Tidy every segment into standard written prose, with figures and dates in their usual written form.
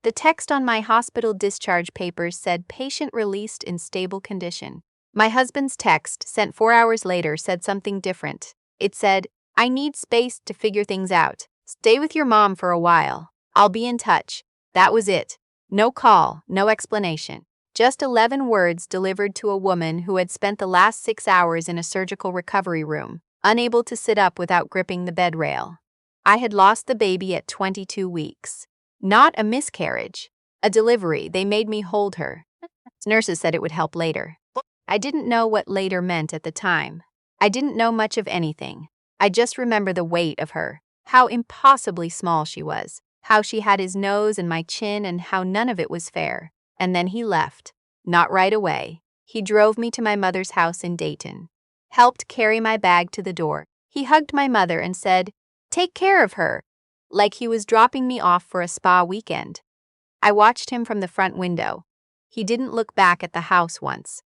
The text on my hospital discharge papers said patient released in stable condition. My husband's text, sent 4 hours later, said something different. It said, I need space to figure things out. Stay with your mom for a while. I'll be in touch. That was it. No call, no explanation. Just 11 words delivered to a woman who had spent the last 6 hours in a surgical recovery room, unable to sit up without gripping the bed rail. I had lost the baby at 22 weeks. Not a miscarriage. A delivery. They made me hold her. Nurses said it would help later. I didn't know what later meant at the time. I didn't know much of anything. I just remember the weight of her, how impossibly small she was, how she had his nose and my chin, and how none of it was fair. And then he left. Not right away. He drove me to my mother's house in Dayton. Helped carry my bag to the door. He hugged my mother and said, "Take care of her," like he was dropping me off for a spa weekend. I watched him from the front window. He didn't look back at the house once.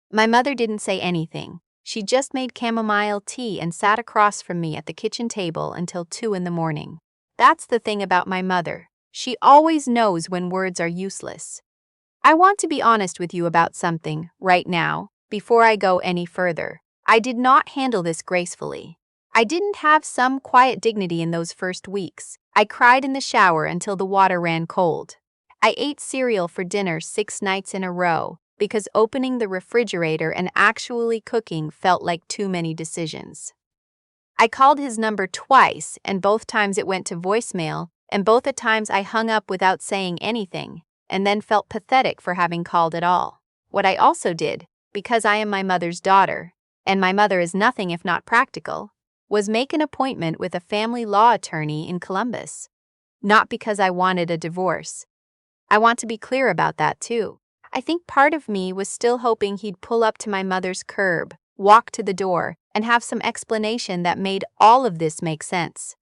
My mother didn't say anything. She just made chamomile tea and sat across from me at the kitchen table until 2 in the morning. That's the thing about my mother. She always knows when words are useless. I want to be honest with you about something, right now, before I go any further. I did not handle this gracefully. I didn't have some quiet dignity in those first weeks. I cried in the shower until the water ran cold. I ate cereal for dinner 6 nights in a row because opening the refrigerator and actually cooking felt like too many decisions. I called his number twice, and both times it went to voicemail, and both the times I hung up without saying anything, and then felt pathetic for having called at all. What I also did, because I am my mother's daughter, and my mother is nothing if not practical, was make an appointment with a family law attorney in Columbus. Not because I wanted a divorce. I want to be clear about that too. I think part of me was still hoping he'd pull up to my mother's curb, walk to the door, and have some explanation that made all of this make sense.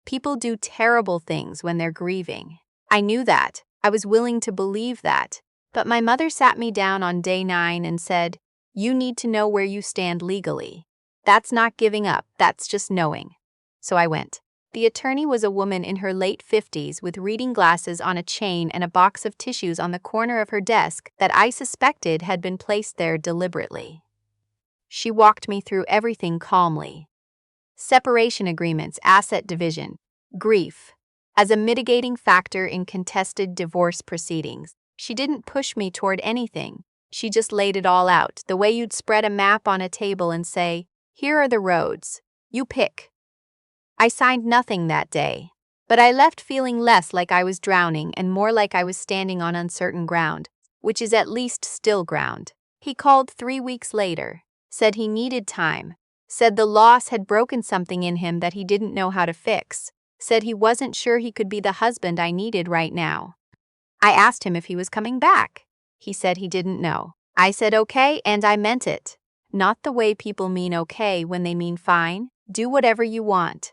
People do terrible things when they're grieving. I knew that. I was willing to believe that. But my mother sat me down on day 9 and said, "You need to know where you stand legally. That's not giving up, that's just knowing." So I went. The attorney was a woman in her late 50s with reading glasses on a chain and a box of tissues on the corner of her desk that I suspected had been placed there deliberately. She walked me through everything calmly. Separation agreements, asset division, grief. As a mitigating factor in contested divorce proceedings, she didn't push me toward anything. She just laid it all out, the way you'd spread a map on a table and say, "Here are the roads. You pick." I signed nothing that day, but I left feeling less like I was drowning and more like I was standing on uncertain ground, which is at least still ground. He called 3 weeks later, said he needed time, said the loss had broken something in him that he didn't know how to fix, said he wasn't sure he could be the husband I needed right now. I asked him if he was coming back. He said he didn't know. I said okay, and I meant it. Not the way people mean okay when they mean fine, do whatever you want.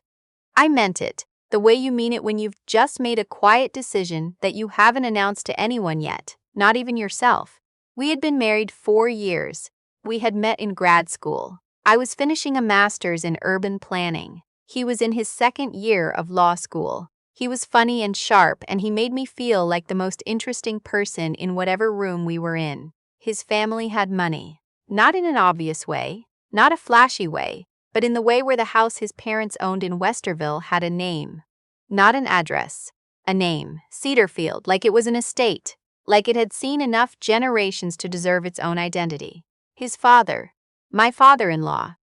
I meant it, the way you mean it when you've just made a quiet decision that you haven't announced to anyone yet, not even yourself. We had been married 4 years. We had met in grad school. I was finishing a master's in urban planning. He was in his 2nd year of law school. He was funny and sharp, and he made me feel like the most interesting person in whatever room we were in. His family had money. Not in an obvious way, not a flashy way, but in the way where the house his parents owned in Westerville had a name. Not an address. A name. Cedarfield, like it was an estate, like it had seen enough generations to deserve its own identity. His father, my father-in-law,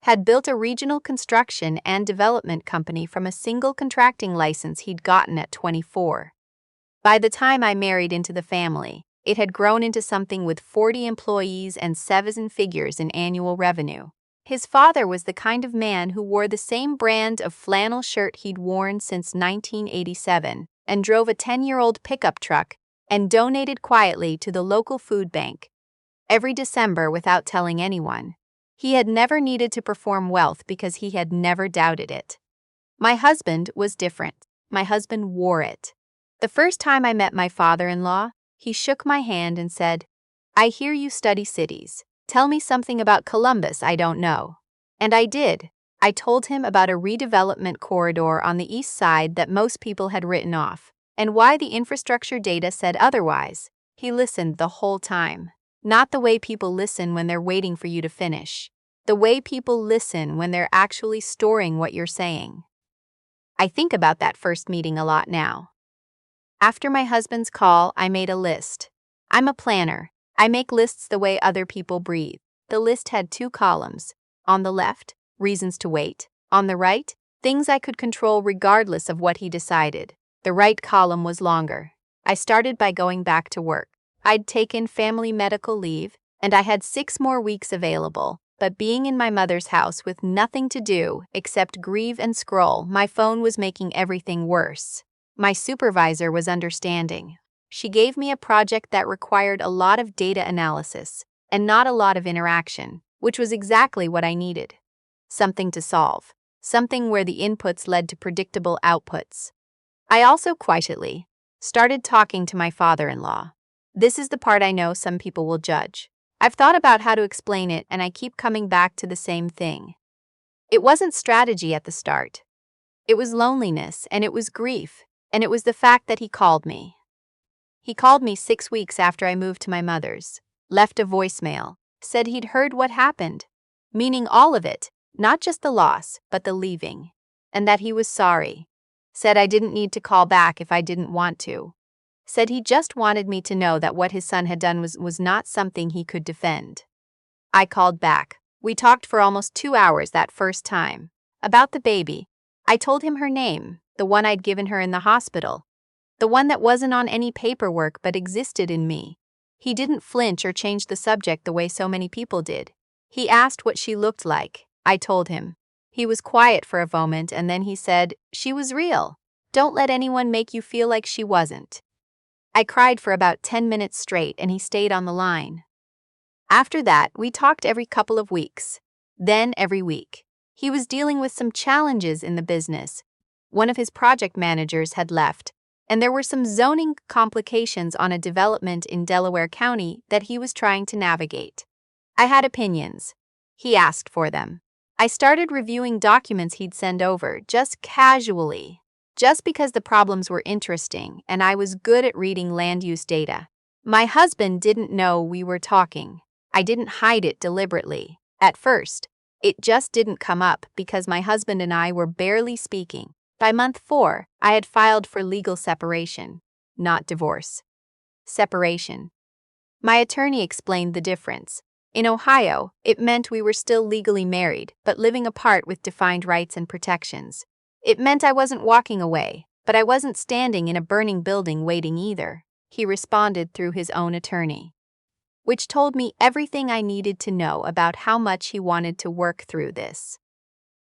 had built a regional construction and development company from a single contracting license he'd gotten at 24. By the time I married into the family, it had grown into something with 40 employees and 7 figures in annual revenue. His father was the kind of man who wore the same brand of flannel shirt he'd worn since 1987 and drove a 10-year-old pickup truck and donated quietly to the local food bank every December without telling anyone. He had never needed to perform wealth because he had never doubted it. My husband was different. My husband wore it. The first time I met my father-in-law, he shook my hand and said, "I hear you study cities. Tell me something about Columbus I don't know." And I did. I told him about a redevelopment corridor on the east side that most people had written off, and why the infrastructure data said otherwise. He listened the whole time. Not the way people listen when they're waiting for you to finish. The way people listen when they're actually storing what you're saying. I think about that first meeting a lot now. After my husband's call, I made a list. I'm a planner. I make lists the way other people breathe. The list had 2 columns. On the left, reasons to wait. On the right, things I could control regardless of what he decided. The right column was longer. I started by going back to work. I'd taken family medical leave, and I had 6 more weeks available. But being in my mother's house with nothing to do except grieve and scroll, my phone was making everything worse. My supervisor was understanding. She gave me a project that required a lot of data analysis and not a lot of interaction, which was exactly what I needed. Something to solve. Something where the inputs led to predictable outputs. I also quietly started talking to my father-in-law. This is the part I know some people will judge. I've thought about how to explain it, and I keep coming back to the same thing. It wasn't strategy at the start. It was loneliness, and it was grief, and it was the fact that he called me. He called me 6 weeks after I moved to my mother's, left a voicemail, said he'd heard what happened, meaning all of it, not just the loss, but the leaving, and that he was sorry. Said I didn't need to call back if I didn't want to. Said he just wanted me to know that what his son had done was not something he could defend. I called back. We talked for almost 2 hours that first time. About the baby. I told him her name, the one I'd given her in the hospital. The one that wasn't on any paperwork but existed in me. He didn't flinch or change the subject the way so many people did. He asked what she looked like. I told him. He was quiet for a moment, and then he said, "She was real. Don't let anyone make you feel like she wasn't." I cried for about 10 minutes straight, and he stayed on the line. After that, we talked every couple of weeks. Then every week. He was dealing with some challenges in the business. One of his project managers had left, and there were some zoning complications on a development in Delaware County that he was trying to navigate. I had opinions. He asked for them. I started reviewing documents he'd send over, just casually. Just because the problems were interesting, and I was good at reading land use data. My husband didn't know we were talking. I didn't hide it deliberately. At first, it just didn't come up because my husband and I were barely speaking. By month 4, I had filed for legal separation, not divorce. Separation. My attorney explained the difference. In Ohio, it meant we were still legally married, but living apart with defined rights and protections. It meant I wasn't walking away, but I wasn't standing in a burning building waiting either. He responded through his own attorney, which told me everything I needed to know about how much he wanted to work through this.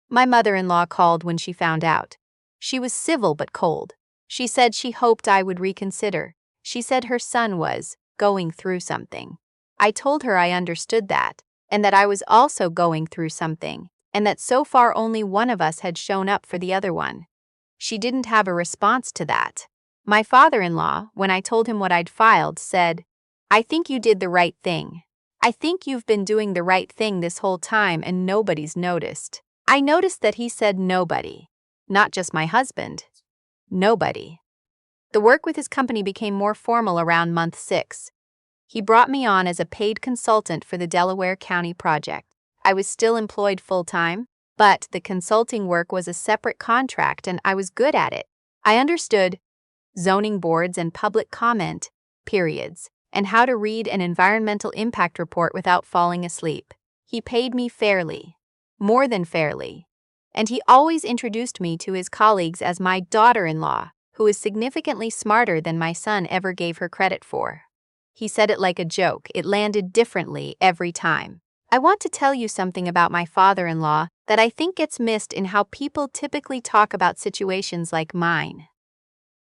My mother-in-law called when she found out. She was civil but cold. She said she hoped I would reconsider. She said her son was going through something. I told her I understood that, and that I was also going through something, and that so far only one of us had shown up for the other one. She didn't have a response to that. My father-in-law, when I told him what I'd filed, said, "I think you did the right thing. I think you've been doing the right thing this whole time and nobody's noticed." I noticed that he said nobody. Not just my husband. Nobody. The work with his company became more formal around month 6. He brought me on as a paid consultant for the Delaware County project. I was still employed full-time, but the consulting work was a separate contract and I was good at it. I understood zoning boards and public comment periods, and how to read an environmental impact report without falling asleep. He paid me fairly. More than fairly. And he always introduced me to his colleagues as my daughter-in-law, who is significantly smarter than my son ever gave her credit for. He said it like a joke. It landed differently every time. I want to tell you something about my father-in-law that I think gets missed in how people typically talk about situations like mine.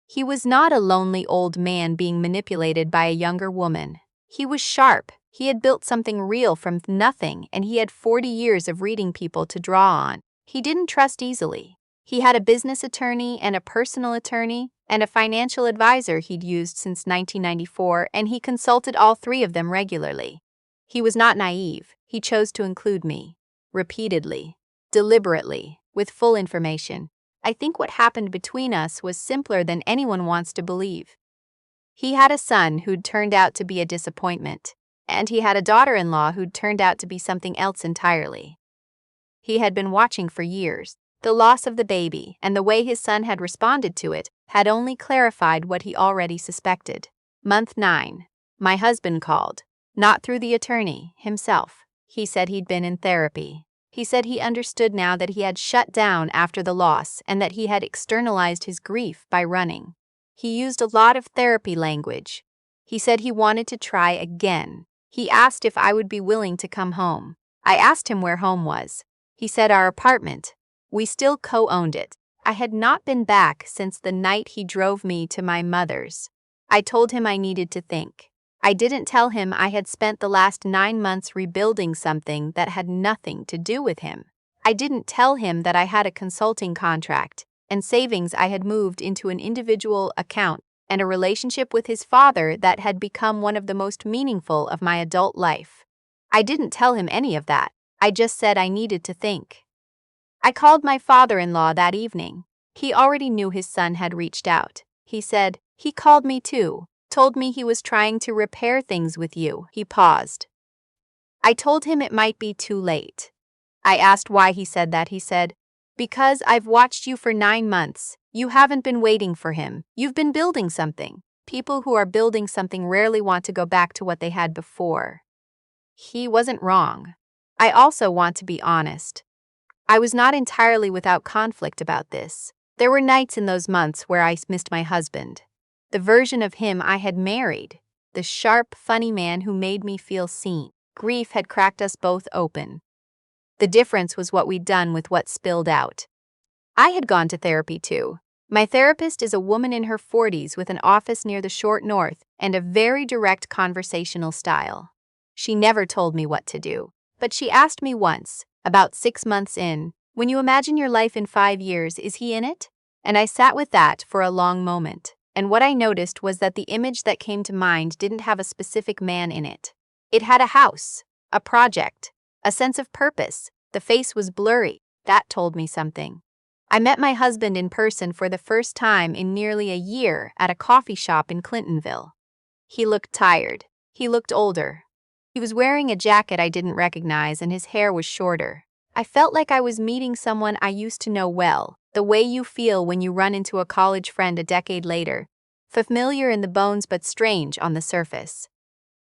He was not a lonely old man being manipulated by a younger woman. He was sharp. He had built something real from nothing, and he had 40 years of reading people to draw on. He didn't trust easily. He had a business attorney and a personal attorney and a financial advisor he'd used since 1994, and he consulted all 3 of them regularly. He was not naive. He chose to include me. Repeatedly. Deliberately. With full information. I think what happened between us was simpler than anyone wants to believe. He had a son who'd turned out to be a disappointment, and he had a daughter-in-law who'd turned out to be something else entirely. He had been watching for years. The loss of the baby and the way his son had responded to it had only clarified what he already suspected. Month 9. My husband called. Not through the attorney, himself. He said he'd been in therapy. He said he understood now that he had shut down after the loss and that he had externalized his grief by running. He used a lot of therapy language. He said he wanted to try again. He asked if I would be willing to come home. I asked him where home was. He said our apartment. We still co-owned it. I had not been back since the night he drove me to my mother's. I told him I needed to think. I didn't tell him I had spent the last 9 months rebuilding something that had nothing to do with him. I didn't tell him that I had a consulting contract and savings I had moved into an individual account and a relationship with his father that had become one of the most meaningful of my adult life. I didn't tell him any of that. I just said I needed to think. I called my father-in-law that evening. He already knew his son had reached out. He said, he called me too, told me he was trying to repair things with you. He paused. I told him it might be too late. I asked why he said that. He said, because I've watched you for 9 months. You haven't been waiting for him. You've been building something. People who are building something rarely want to go back to what they had before. He wasn't wrong. I also want to be honest. I was not entirely without conflict about this. There were nights in those months where I missed my husband. The version of him I had married. The sharp, funny man who made me feel seen. Grief had cracked us both open. The difference was what we'd done with what spilled out. I had gone to therapy too. My therapist is a woman in her 40s with an office near the short north and a very direct conversational style. She never told me what to do, but she asked me once, about 6 months in, when you imagine your life in 5 years, is he in it? And I sat with that for a long moment. And what I noticed was that the image that came to mind didn't have a specific man in it. It had a house, a project, a sense of purpose. The face was blurry. That told me something. I met my husband in person for the first time in nearly a year at a coffee shop in Clintonville. He looked tired. He looked older. He was wearing a jacket I didn't recognize and his hair was shorter. I felt like I was meeting someone I used to know well, the way you feel when you run into a college friend a decade later, familiar in the bones but strange on the surface.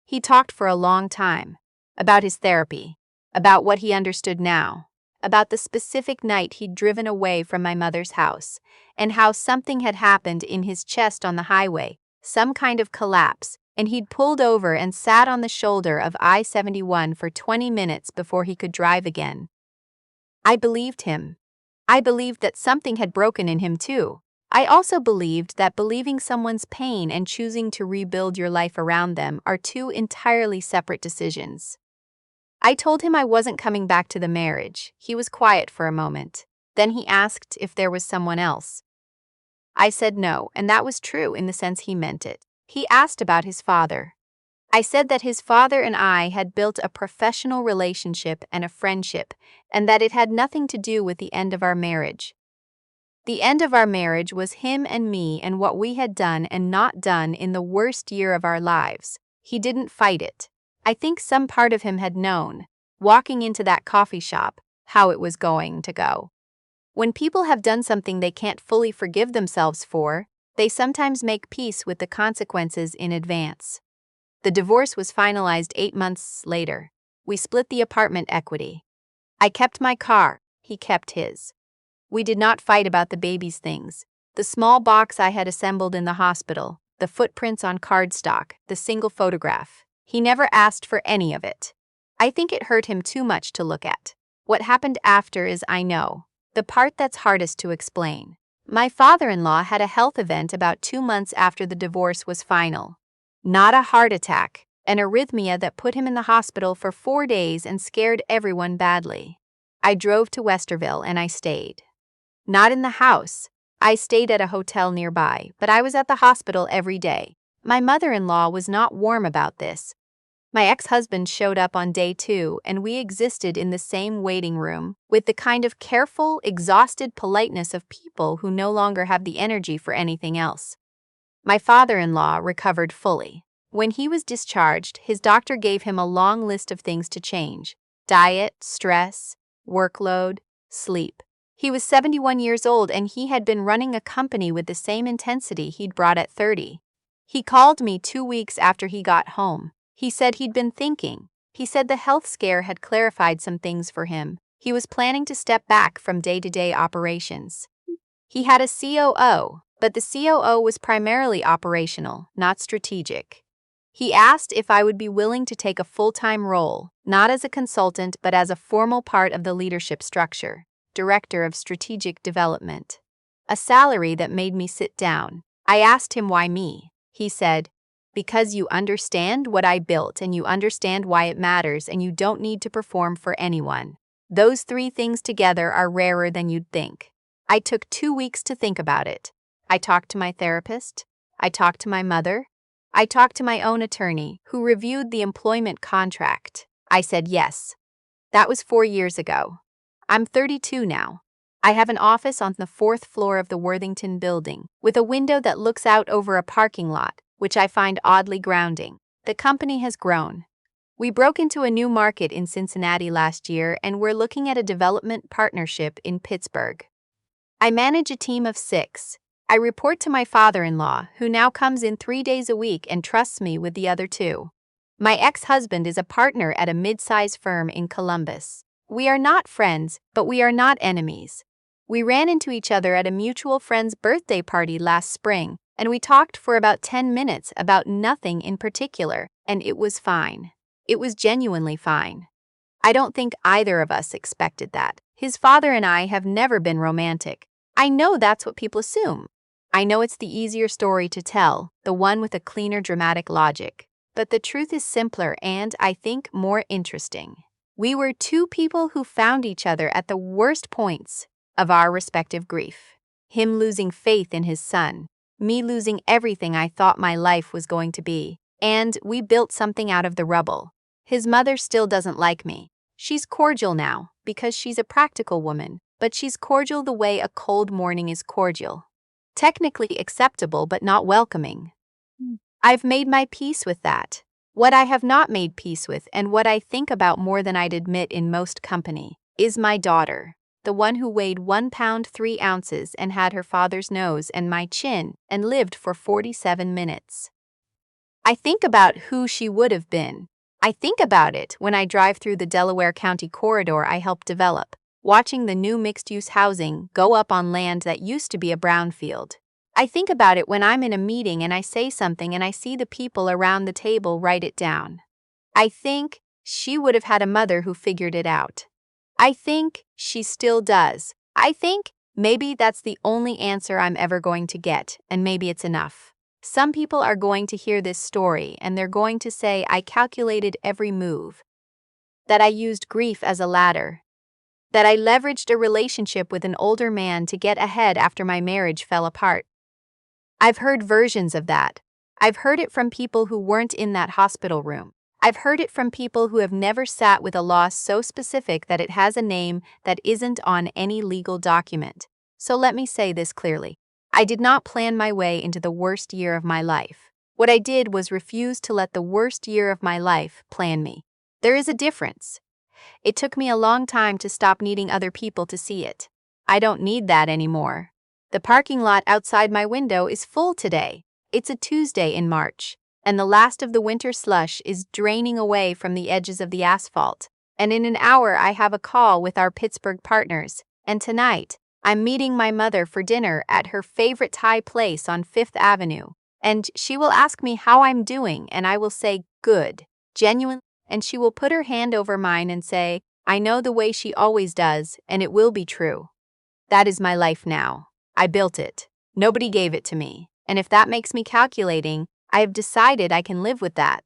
He talked for a long time, about his therapy, about what he understood now, about the specific night he'd driven away from my mother's house, and how something had happened in his chest on the highway, some kind of collapse, and he'd pulled over and sat on the shoulder of I-71 for 20 minutes before he could drive again. I believed him. I believed that something had broken in him too. I also believed that believing someone's pain and choosing to rebuild your life around them are two entirely separate decisions. I told him I wasn't coming back to the marriage. He was quiet for a moment. Then he asked if there was someone else. I said no, and that was true in the sense he meant it. He asked about his father. I said that his father and I had built a professional relationship and a friendship, and that it had nothing to do with the end of our marriage. The end of our marriage was him and me and what we had done and not done in the worst year of our lives. He didn't fight it. I think some part of him had known, walking into that coffee shop, how it was going to go. When people have done something they can't fully forgive themselves for, they sometimes make peace with the consequences in advance. The divorce was finalized 8 months later. We split the apartment equity. I kept my car. He kept his. We did not fight about the baby's things. The small box I had assembled in the hospital, the footprints on cardstock, the single photograph. He never asked for any of it. I think it hurt him too much to look at. What happened after is, I know, the part that's hardest to explain. My father-in-law had a health event about 2 months after the divorce was final. Not a heart attack, an arrhythmia that put him in the hospital for 4 days and scared everyone badly. I drove to Westerville and I stayed. Not in the house. I stayed at a hotel nearby, but I was at the hospital every day. My mother-in-law was not warm about this. My ex-husband showed up on day 2 and we existed in the same waiting room with the kind of careful, exhausted politeness of people who no longer have the energy for anything else. My father-in-law recovered fully. When he was discharged, his doctor gave him a long list of things to change: diet, stress, workload, sleep. He was 71 years old and he had been running a company with the same intensity he'd brought at 30. He called me 2 weeks after he got home. He said he'd been thinking. He said the health scare had clarified some things for him. He was planning to step back from day-to-day operations. He had a COO, but the COO was primarily operational, not strategic. He asked if I would be willing to take a full-time role, not as a consultant but as a formal part of the leadership structure, Director of Strategic Development. A salary that made me sit down. I asked him why me. He said, "Because you understand what I built and you understand why it matters and you don't need to perform for anyone. Those 3 things together are rarer than you'd think." I took 2 weeks to think about it. I talked to my therapist. I talked to my mother. I talked to my own attorney, who reviewed the employment contract. I said yes. That was 4 years ago. I'm 32 now. I have an office on the 4th floor of the Worthington building, with a window that looks out over a parking lot, which I find oddly grounding. The company has grown. We broke into a new market in Cincinnati last year and we're looking at a development partnership in Pittsburgh. I manage a team of 6. I report to my father-in-law, who now comes in 3 days a week and trusts me with the other 2. My ex-husband is a partner at a mid-size firm in Columbus. We are not friends, but we are not enemies. We ran into each other at a mutual friend's birthday party last spring, and we talked for about 10 minutes about nothing in particular, and it was fine. It was genuinely fine. I don't think either of us expected that. His father and I have never been romantic. I know that's what people assume. I know it's the easier story to tell, the one with a cleaner dramatic logic. But the truth is simpler and, I think, more interesting. We were 2 people who found each other at the worst points of our respective grief. Him losing faith in his son, me losing everything I thought my life was going to be, and we built something out of the rubble. His mother still doesn't like me. She's cordial now, because she's a practical woman, but she's cordial the way a cold morning is cordial. Technically acceptable but not welcoming. I've made my peace with that. What I have not made peace with, and what I think about more than I'd admit in most company, is my daughter, the one who weighed 1 pound 3 ounces and had her father's nose and my chin and lived for 47 minutes. I think about who she would have been. I think about it when I drive through the Delaware County corridor I helped develop, watching the new mixed-use housing go up on land that used to be a brownfield. I think about it when I'm in a meeting and I say something and I see the people around the table write it down. I think she would have had a mother who figured it out. I think she still does. I think maybe that's the only answer I'm ever going to get, and maybe it's enough. Some people are going to hear this story and they're going to say I calculated every move, that I used grief as a ladder, that I leveraged a relationship with an older man to get ahead after my marriage fell apart. I've heard versions of that. I've heard it from people who weren't in that hospital room. I've heard it from people who have never sat with a loss so specific that it has a name that isn't on any legal document. So let me say this clearly. I did not plan my way into the worst year of my life. What I did was refuse to let the worst year of my life plan me. There is a difference. It took me a long time to stop needing other people to see it. I don't need that anymore. The parking lot outside my window is full today. It's a Tuesday in March, and the last of the winter slush is draining away from the edges of the asphalt. And in an hour I have a call with our Pittsburgh partners, and tonight I'm meeting my mother for dinner at her favorite Thai place on 5th Avenue. And she will ask me how I'm doing, and I will say, good, genuine, and she will put her hand over mine and say, I know the way she always does, and it will be true. That is my life now. I built it. Nobody gave it to me. And if that makes me calculating, I have decided I can live with that.